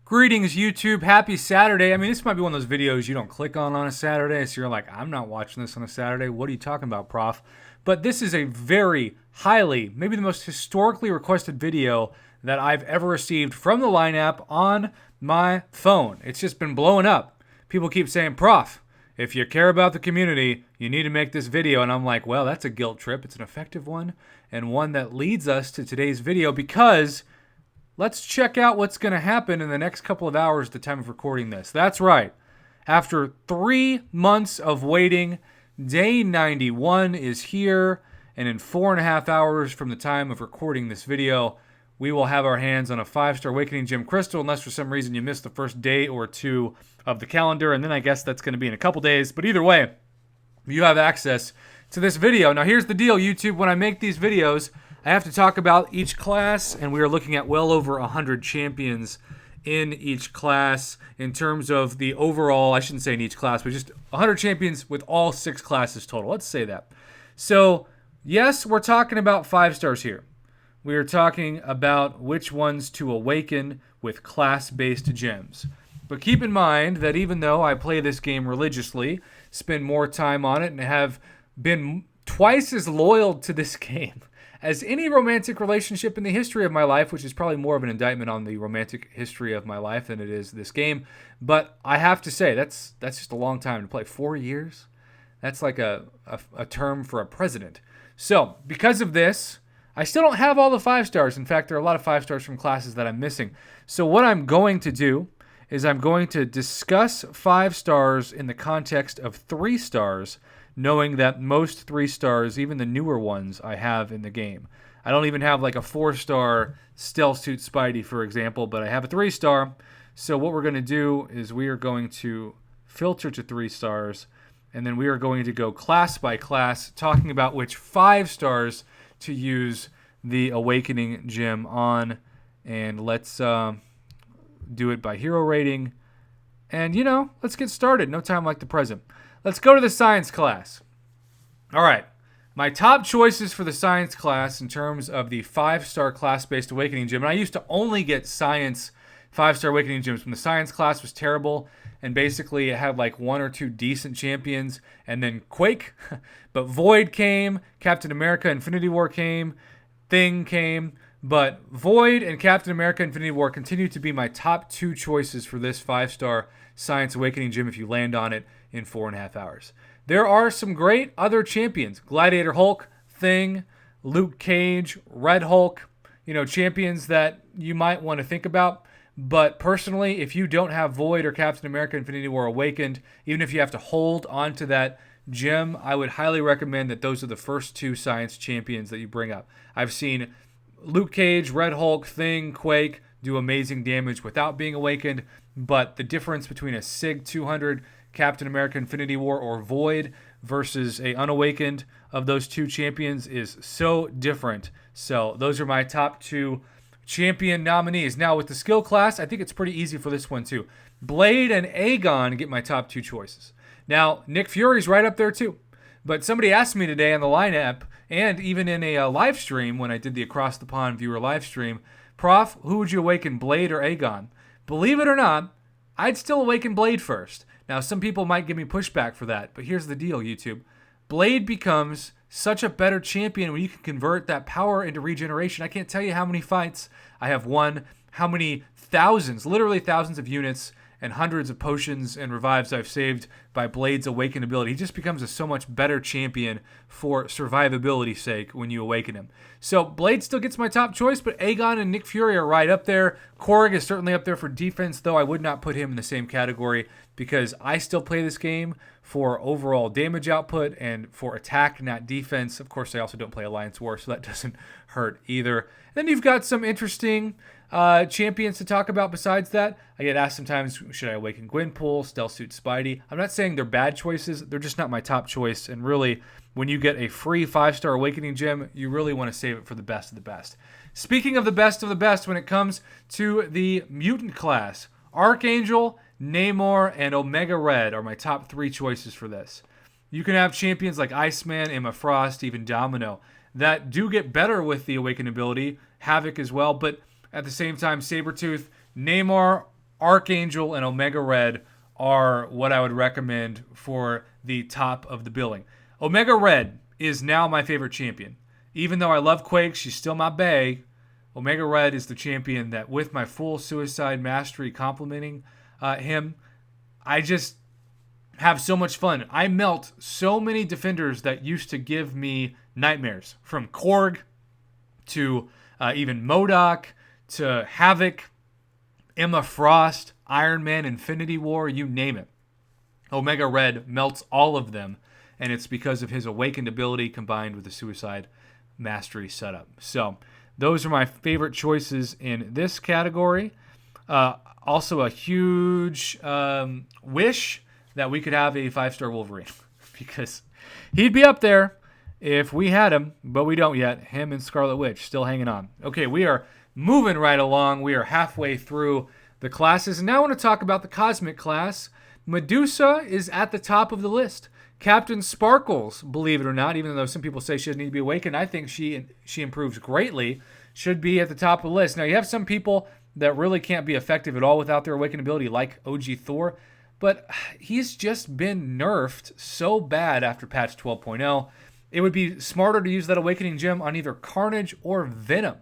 Greetings, YouTube. Happy Saturday. I mean, this might be one of those videos you don't click on a Saturday, so you're like, I'm not watching this on a Saturday. What are you talking about, Prof? But this is a very highly, maybe the most historically requested video that I've ever received from the Line app on my phone. It's just been blowing up. People keep saying, Prof, if you care about the community, you need to make this video. And I'm like, well, that's a guilt trip. It's an effective one, and one that leads us to today's video because let's check out what's going to happen in the next couple of hours at the time of recording this. That's right. After 3 months of waiting, day 91 is here, and in 4.5 hours from the time of recording this video, we will have our hands on a 5-star Awakening Gem Crystal, unless for some reason you missed the first day or two of the calendar, and then I guess that's going to be in a couple days. But either way, you have access to this video. Now here's the deal, YouTube. When I make these videos, I have to talk about each class, and we are looking at well over 100 champions in each class in terms of the overall, I shouldn't say in each class, but just 100 champions with all 6 classes total. Let's say that. So, yes, we're talking about 5 stars here. We are talking about which ones to awaken with class-based gems. But keep in mind that even though I play this game religiously, spend more time on it, and have been twice as loyal to this game as any romantic relationship in the history of my life, which is probably more of an indictment on the romantic history of my life than it is this game. But I have to say, that's just a long time to play. 4 years? That's like a term for a president. So, because of this, I still don't have all the 5 stars. In fact, there are a lot of 5 stars from classes that I'm missing. So what I'm going to do is I'm going to discuss 5 stars in the context of 3 stars, knowing that most 3 stars, even the newer ones, I have in the game. I don't even have like a 4-star Stealth Suit Spidey, for example, but I have a 3-star. So what we're going to do is we are going to filter to 3 stars, and then we are going to go class by class, talking about which 5 stars to use the Awakening Gem on. And let's do it by hero rating. And, let's get started. No time like the present. Let's go to the science class. All right. My top choices for the science class in terms of the 5-star class-based Awakening Gem. And I used to only get science 5-star Awakening Gems when the science class was terrible. And basically it had like 1 or 2 decent champions. And then Quake. But Void came. Captain America Infinity War came. Thing came. But Void and Captain America Infinity War continue to be my top 2 choices for this 5-star Science Awakening Gem if you land on it in 4.5 hours. There are some great other champions. Gladiator Hulk, Thing, Luke Cage, Red Hulk. Champions that you might want to think about. But personally, if you don't have Void or Captain America Infinity War Awakened, even if you have to hold onto that gem, I would highly recommend that those are the first 2 science champions that you bring up. I've seen Luke Cage, Red Hulk, Thing, Quake do amazing damage without being awakened, but the difference between a SIG 200 Captain America Infinity War or Void versus a unawakened of those 2 champions is so different. So those are my top 2 champion nominees. Now with the skill class, I think it's pretty easy for this one too. Blade and Aegon get my top 2 choices. Now Nick Fury's right up there too. But somebody asked me today on the Line app, and even in a live stream when I did the Across the Pond viewer live stream, Prof, who would you awaken, Blade or Aegon? Believe it or not, I'd still awaken Blade first. Now, some people might give me pushback for that, but here's the deal, YouTube. Blade becomes such a better champion when you can convert that power into regeneration. I can't tell you how many fights I have won, how many thousands, literally thousands of units and hundreds of potions and revives I've saved by Blade's Awaken ability. He just becomes a so much better champion for survivability's sake when you awaken him. So Blade still gets my top choice, but Aegon and Nick Fury are right up there. Korg is certainly up there for defense, though I would not put him in the same category because I still play this game for overall damage output and for attack, not defense. Of course, I also don't play Alliance War, so that doesn't hurt either. Then you've got some interesting champions to talk about besides that. I get asked sometimes, should I awaken Gwenpool, Stealth Suit Spidey? I'm not saying they're bad choices. They're just not my top choice. And really, when you get a free 5-star Awakening Gem, you really want to save it for the best of the best. Speaking of the best, when it comes to the Mutant class, Archangel, Namor, and Omega Red are my top 3 choices for this. You can have champions like Iceman, Emma Frost, even Domino, that do get better with the Awaken ability, Havoc as well, but at the same time, Sabretooth, Namor Archangel and Omega Red are what I would recommend for the top of the billing. Omega Red is now my favorite champion. Even though I love Quake, she's still my bae. Omega Red is the champion that, with my full Suicide Mastery complementing him, I just have so much fun. I melt so many defenders that used to give me nightmares, from Korg to even MODOK to Havoc, Emma Frost, Iron Man, Infinity War, you name it. Omega Red melts all of them, and it's because of his awakened ability combined with the Suicide Mastery setup. So those are my favorite choices in this category. Also a huge wish that we could have a 5-star Wolverine because he'd be up there if we had him, but we don't yet. Him and Scarlet Witch still hanging on. Okay, we are moving right along. We are halfway through the classes. And now I want to talk about the Cosmic class. Medusa is at the top of the list. Captain Sparkles, believe it or not, even though some people say she doesn't need to be awakened, I think she improves greatly, should be at the top of the list. Now, you have some people that really can't be effective at all without their awakened ability, like OG Thor, but he's just been nerfed so bad after patch 12.0. It would be smarter to use that awakening gem on either Carnage or Venom.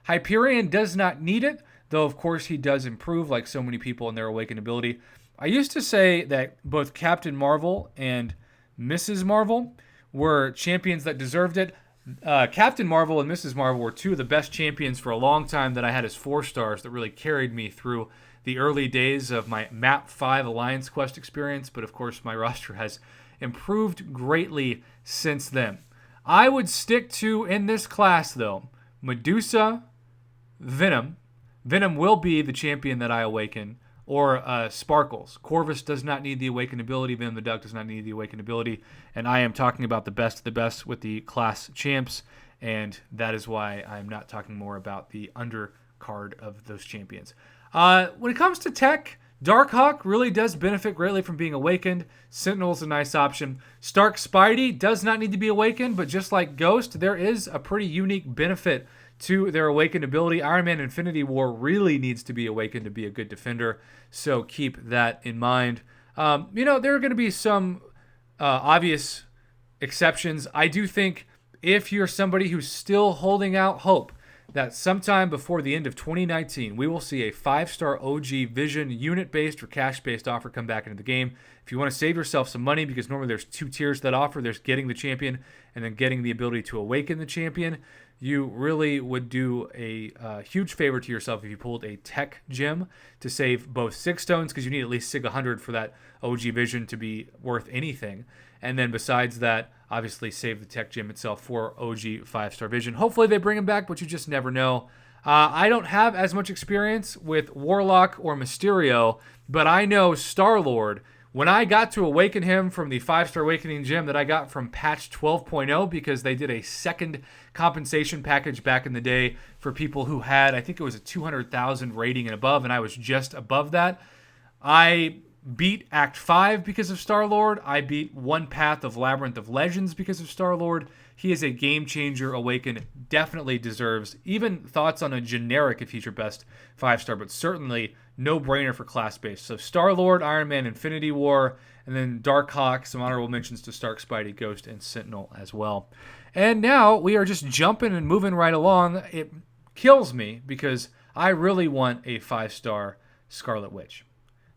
Hyperion does not need it, though of course he does improve like so many people in their awakened ability. I used to say that both Captain Marvel and Mrs. Marvel were champions that deserved it. Captain Marvel and Mrs. Marvel were two of the best champions for a long time that I had as 4 stars that really carried me through the early days of my Map 5 Alliance Quest experience, but of course my roster has improved greatly since then. I would stick to, in this class though, Medusa, Venom. Venom will be the champion that I awaken, or Sparkles. Corvus does not need the awakened ability. Venom the Duck does not need the awakened ability. And I am talking about the best of the best with the class champs, and that is why I'm not talking more about the undercard of those champions. When it comes to tech, Darkhawk really does benefit greatly from being awakened. Sentinel's a nice option. Stark Spidey does not need to be awakened, but just like Ghost, there is a pretty unique benefit to their awakened ability. Iron Man Infinity War really needs to be awakened to be a good defender, so keep that in mind. There are going to be some obvious exceptions. I do think if you're somebody who's still holding out hope that sometime before the end of 2019, we will see a 5-star OG Vision unit-based or cash-based offer come back into the game. If you want to save yourself some money, because normally there's 2 tiers to that offer, there's getting the champion and then getting the ability to awaken the champion, you really would do a huge favor to yourself if you pulled a tech gem to save both Sig Stones, because you need at least Sig 100 for that OG Vision to be worth anything. And then besides that, obviously save the tech gem itself for OG 5-star Vision. Hopefully they bring him back, but you just never know. I don't have as much experience with Warlock or Mysterio, but I know Star-Lord. When I got to awaken him from the 5-star awakening gem that I got from patch 12.0, because they did a second compensation package back in the day for people who had, I think it was a 200,000 rating and above, and I was just above that. I beat Act 5 because of Star-Lord. I beat One Path of Labyrinth of Legends because of Star-Lord. He is a game changer. Awaken definitely deserves even thoughts on a generic if he's your best 5-star, but certainly no-brainer for class-based. So Star-Lord, Iron Man, Infinity War, and then Darkhawk, some honorable mentions to Stark, Spidey, Ghost, and Sentinel as well. And now we are just jumping and moving right along. It kills me because I really want a 5-star Scarlet Witch.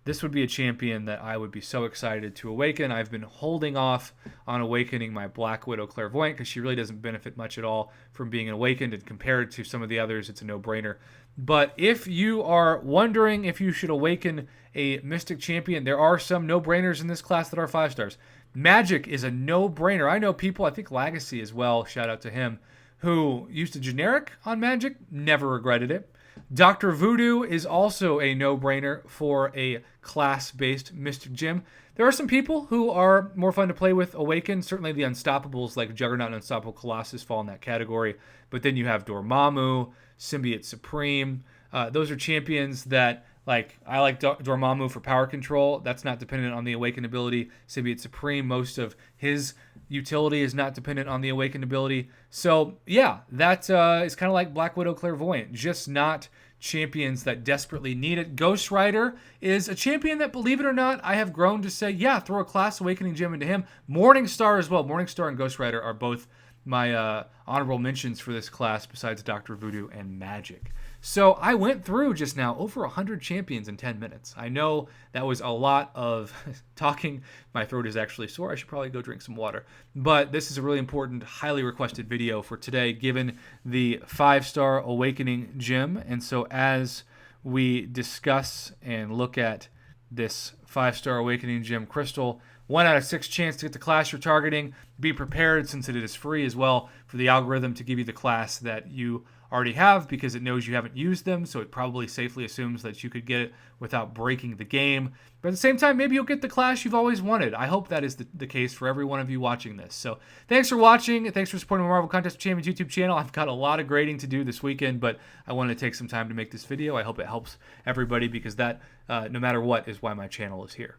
This would be a champion that I would be so excited to awaken. I've been holding off on awakening my Black Widow Clairvoyant because she really doesn't benefit much at all from being awakened, and compared to some of the others, it's a no-brainer. But if you are wondering if you should awaken a Mystic champion, there are some no-brainers in this class that are 5-stars. Magic is a no-brainer. I know people, I think Legacy as well, shout out to him, who used a generic on Magic, never regretted it. Dr. Voodoo is also a no-brainer for a class-based Mystic Gem. There are some people who are more fun to play with Awaken. Certainly the Unstoppables like Juggernaut and Unstoppable Colossus fall in that category. But then you have Dormammu, Symbiote Supreme. Those are champions that, like, I like Dormammu for power control. That's not dependent on the Awaken ability. Symbiote Supreme, most of his utility is not dependent on the Awakened ability. So, yeah, that is kind of like Black Widow Clairvoyant, just not champions that desperately need it. Ghost Rider is a champion that, believe it or not, I have grown to say, yeah, throw a Class Awakening gem into him. Morningstar as well. Morningstar and Ghost Rider are both my honorable mentions for this class besides Dr. Voodoo and Magic. So I went through just now over 100 champions in 10 minutes. I know that was a lot of talking. My throat is actually sore. I should probably go drink some water. But this is a really important, highly requested video for today, given the 5-star Awakening gem. And so as we discuss and look at this 5-star Awakening gem crystal, 1 out of 6 chance to get the class you're targeting. Be prepared, since it is free as well, for the algorithm to give you the class that you already have, because it knows you haven't used them, so it probably safely assumes that you could get it without breaking the game. But at the same time, maybe you'll get the class you've always wanted. I hope that is the case for every one of you watching this. So thanks for watching. Thanks for supporting my Marvel Contest of Champions YouTube channel. I've got a lot of grading to do this weekend, but I wanted to take some time to make this video. I hope it helps everybody, because that, no matter what, is why my channel is here.